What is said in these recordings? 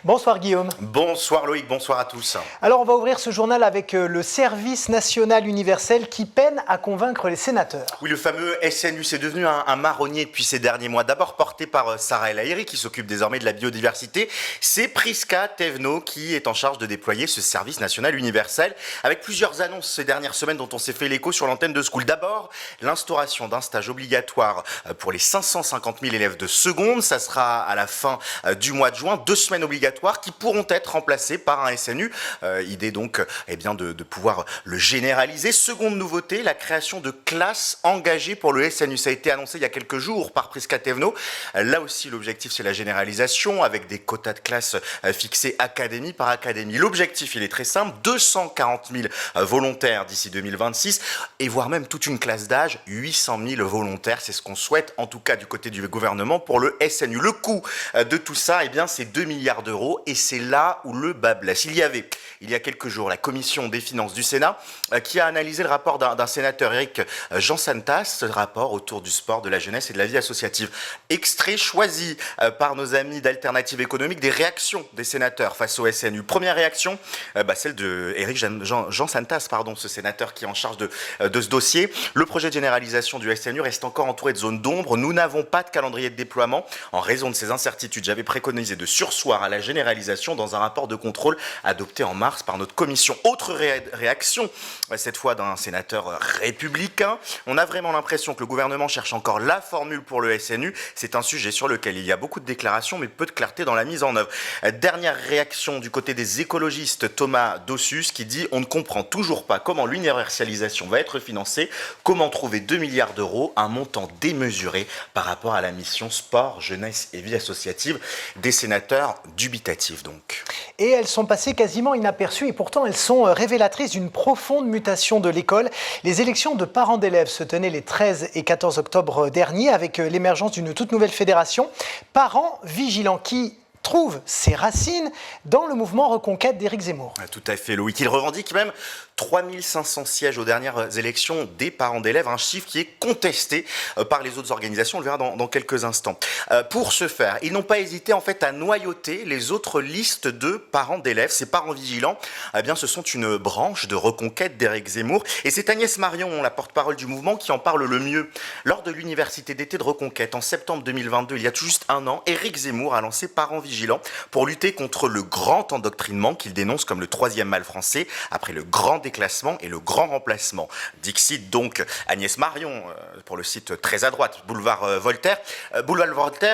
Bonsoir Guillaume. Bonsoir Loïc, bonsoir à tous. Alors on va ouvrir ce journal avec le service national universel qui peine à convaincre les sénateurs. Oui, le fameux SNU, c'est devenu un marronnier depuis ces derniers mois. D'abord porté par Sarah El Haïry qui s'occupe désormais de la biodiversité. C'est Prisca Thévenot qui est en charge de déployer ce service national universel avec plusieurs annonces ces dernières semaines dont on s'est fait l'écho sur l'antenne de School. D'abord, l'instauration d'un stage obligatoire pour les 550 000 élèves de seconde. Ça sera à la fin du mois de juin. 2 semaines obligatoires qui pourront être remplacés par un SNU. Idée donc de pouvoir le généraliser. Seconde nouveauté, la création de classes engagées pour le SNU. Ça a été annoncé il y a quelques jours par Prisca Thévenot. Là aussi, l'objectif, c'est la généralisation avec des quotas de classes fixés académie par académie. L'objectif, il est très simple, 240 000 volontaires d'ici 2026 et voire même toute une classe d'âge, 800 000 volontaires. C'est ce qu'on souhaite, en tout cas du côté du gouvernement, pour le SNU. Le coût de tout ça, c'est 2 milliards d'euros. Et c'est là où le bât blesse. Il y a quelques jours, la commission des finances du Sénat qui a analysé le rapport d'un sénateur, Éric Jean Santas, ce rapport autour du sport, de la jeunesse et de la vie associative. Extrait choisi par nos amis d'Alternative économique des réactions des sénateurs face au SNU. Première réaction, celle de Éric Jean Santas, ce sénateur qui est en charge de ce dossier. Le projet de généralisation du SNU reste encore entouré de zones d'ombre. Nous n'avons pas de calendrier de déploiement. En raison de ces incertitudes, j'avais préconisé de surseoir à la généralisation dans un rapport de contrôle adopté en mars par notre commission. Autre réaction, cette fois d'un sénateur républicain. On a vraiment l'impression que le gouvernement cherche encore la formule pour le SNU. C'est un sujet sur lequel il y a beaucoup de déclarations mais peu de clarté dans la mise en œuvre. Dernière réaction du côté des écologistes, Thomas Dossus qui dit « On ne comprend toujours pas comment l'universalisation va être financée, comment trouver 2 milliards d'euros, un montant démesuré par rapport à la mission sport, jeunesse et vie associative » des sénateurs dubitatifs donc. Et elles sont passées quasiment inaperçues et pourtant elles sont révélatrices d'une profonde mutation de l'école. Les élections de parents d'élèves se tenaient les 13 et 14 octobre dernier avec l'émergence d'une toute nouvelle fédération, Parents Vigilants, qui trouve ses racines dans le mouvement Reconquête d'Éric Zemmour. Tout à fait, Loïc. Il revendique même 3500 sièges aux dernières élections des parents d'élèves, un chiffre qui est contesté par les autres organisations, on le verra dans quelques instants. Pour ce faire, ils n'ont pas hésité à noyauter les autres listes de parents d'élèves. Ces parents vigilants, ce sont une branche de Reconquête d'Éric Zemmour. Et c'est Agnès Marion, la porte-parole du mouvement, qui en parle le mieux. Lors de l'université d'été de Reconquête, en septembre 2022, il y a tout juste un an, Éric Zemmour a lancé Parents vigilants pour lutter contre le grand endoctrinement qu'il dénonce comme le 3e mal français, après le grand déclassement et le grand remplacement. Dixit donc Agnès Marion, pour le site très à droite, Boulevard Voltaire,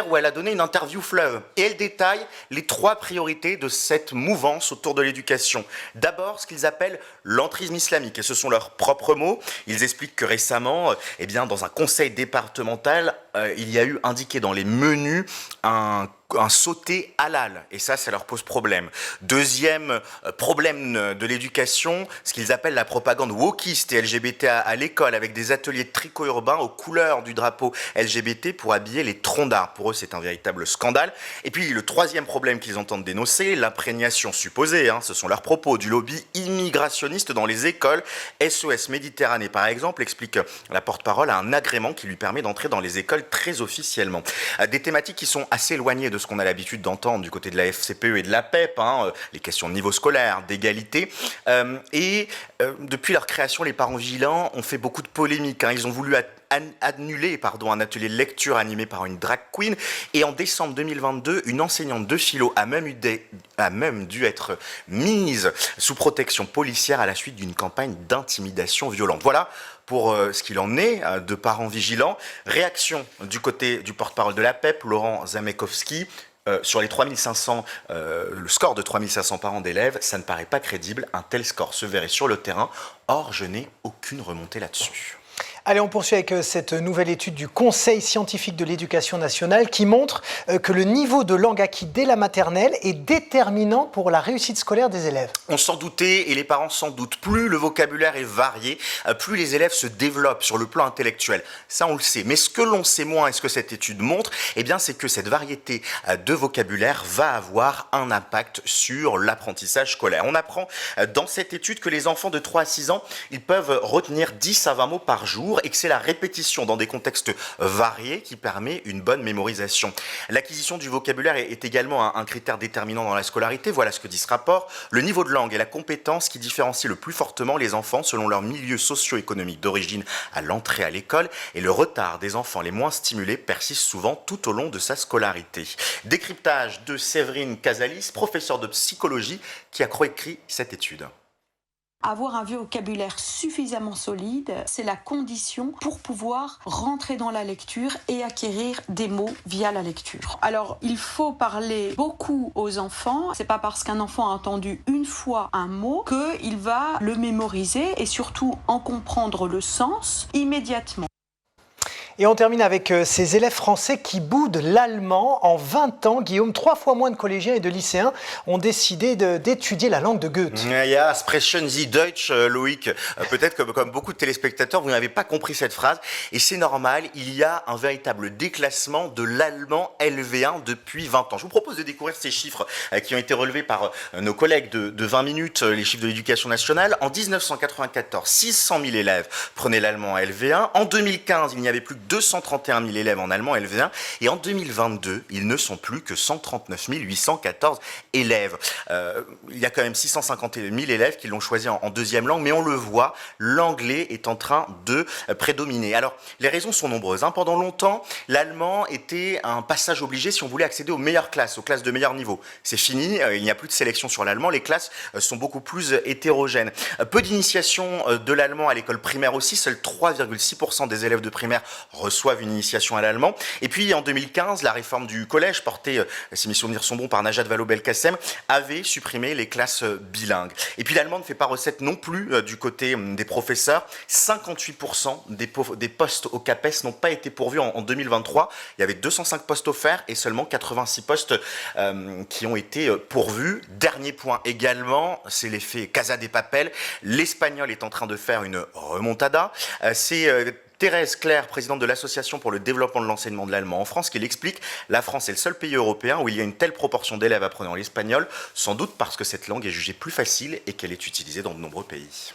où elle a donné une interview fleuve. Et elle détaille les 3 priorités de cette mouvance autour de l'éducation. D'abord, ce qu'ils appellent l'entrisme islamique, et ce sont leurs propres mots. Ils expliquent que récemment, dans un conseil départemental, il y a eu indiqué dans les menus un sauté halal, et ça leur pose problème. Deuxième problème de l'éducation, ce qu'ils appellent la propagande wokiste et LGBT à l'école, avec des ateliers de tricot urbain aux couleurs du drapeau LGBT pour habiller les troncs d'arbres. Pour eux, c'est un véritable scandale. Et puis, le 3e problème qu'ils entendent dénoncer, l'imprégnation supposée, ce sont leurs propos, du lobby immigrationniste dans les écoles. SOS Méditerranée, par exemple, explique la porte-parole, a un agrément qui lui permet d'entrer dans les écoles très officiellement. Des thématiques qui sont assez éloignées de ce qu'on a l'habitude d'entendre du côté de la FCPE et de la PEP, les questions de niveau scolaire, d'égalité. Depuis leur création, les parents vigilants ont fait beaucoup de polémiques. Ils ont voulu annuler un atelier de lecture animé par une drag queen. Et en décembre 2022, une enseignante de philo a même dû être mise sous protection policière à la suite d'une campagne d'intimidation violente. Voilà pour ce qu'il en est de parents vigilants. Réaction du côté du porte-parole de la PEP, Laurent Zamekowski. Sur les 3500, le score de 3500 parents d'élèves, ça ne paraît pas crédible. Un tel score se verrait sur le terrain. Or, je n'ai aucune remontée là-dessus. Allez, on poursuit avec cette nouvelle étude du Conseil scientifique de l'éducation nationale qui montre que le niveau de langue acquis dès la maternelle est déterminant pour la réussite scolaire des élèves. On s'en doutait et les parents s'en doutent. Plus le vocabulaire est varié, plus les élèves se développent sur le plan intellectuel. Ça, on le sait. Mais ce que l'on sait moins et ce que cette étude montre, c'est que cette variété de vocabulaire va avoir un impact sur l'apprentissage scolaire. On apprend dans cette étude que les enfants de 3 à 6 ans, ils peuvent retenir 10 à 20 mots par jour. cours et que c'est la répétition dans des contextes variés qui permet une bonne mémorisation. L'acquisition du vocabulaire est également un critère déterminant dans la scolarité. Voilà ce que dit ce rapport. Le niveau de langue est la compétence qui différencie le plus fortement les enfants selon leur milieu socio-économique d'origine à l'entrée à l'école, et le retard des enfants les moins stimulés persiste souvent tout au long de sa scolarité. Décryptage de Séverine Casalis, professeure de psychologie, qui a coécrit cette étude. Avoir un vocabulaire suffisamment solide, c'est la condition pour pouvoir rentrer dans la lecture et acquérir des mots via la lecture. Alors, il faut parler beaucoup aux enfants. C'est pas parce qu'un enfant a entendu une fois un mot qu'il va le mémoriser et surtout en comprendre le sens immédiatement. Et on termine avec ces élèves français qui boudent l'allemand. En 20 ans, Guillaume, 3 fois moins de collégiens et de lycéens ont décidé d'étudier la langue de Goethe. Ja, sprechen Sie Deutsch, Loïc. Peut-être que comme beaucoup de téléspectateurs, vous n'avez pas compris cette phrase. Et c'est normal, il y a un véritable déclassement de l'allemand LV1 depuis 20 ans. Je vous propose de découvrir ces chiffres qui ont été relevés par nos collègues de 20 minutes, les chiffres de l'éducation nationale. En 1994, 600 000 élèves prenaient l'allemand en LV1. En 2015, il n'y avait plus que 231 000 élèves en allemand LV1 et en 2022, ils ne sont plus que 139 814 élèves. Il y a quand même 650 000 élèves qui l'ont choisi en deuxième langue, mais on le voit, l'anglais est en train de prédominer. Alors, les raisons sont nombreuses. Pendant longtemps, l'allemand était un passage obligé si on voulait accéder aux meilleures classes, aux classes de meilleur niveau. C'est fini, il n'y a plus de sélection sur l'allemand, les classes sont beaucoup plus hétérogènes. Peu d'initiation de l'allemand à l'école primaire aussi, seuls 3,6% des élèves de primaire reçoivent une initiation à l'allemand. Et puis en 2015, la réforme du collège, portée, si mes souvenirs sont bons, par Najat Vallaud-Belkacem, avait supprimé les classes bilingues. Et puis l'allemand ne fait pas recette non plus du côté des professeurs. 58% des postes au CAPES n'ont pas été pourvus en 2023. Il y avait 205 postes offerts et seulement 86 postes qui ont été pourvus. Dernier point également, c'est l'effet Casa de Papel. L'espagnol est en train de faire une remontada. C'est Thérèse Claire, présidente de l'Association pour le développement de l'enseignement de l'allemand en France, qui l'explique. La France est le seul pays européen où il y a une telle proportion d'élèves apprenant l'espagnol, sans doute parce que cette langue est jugée plus facile et qu'elle est utilisée dans de nombreux pays.